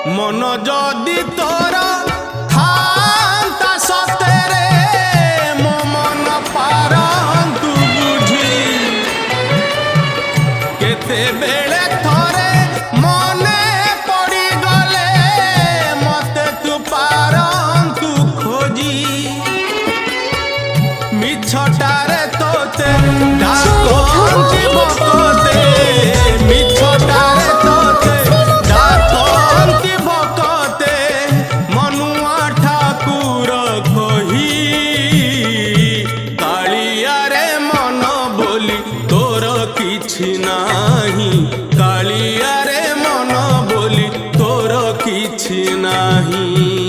मन जदि तोर थांता सतेरे मो मन पारंतु बुझी केते बेले थरे मने पड़ी गले मते तू पारंतु खोजी मिछटारे तोते डाकंती बकते मिछटारे तोते डाकंती बकते मनुआ ठाकुर कही कालिया रे मन बोली तोर किछि नाही कालिया रे मन बोली तोर किछि नाही।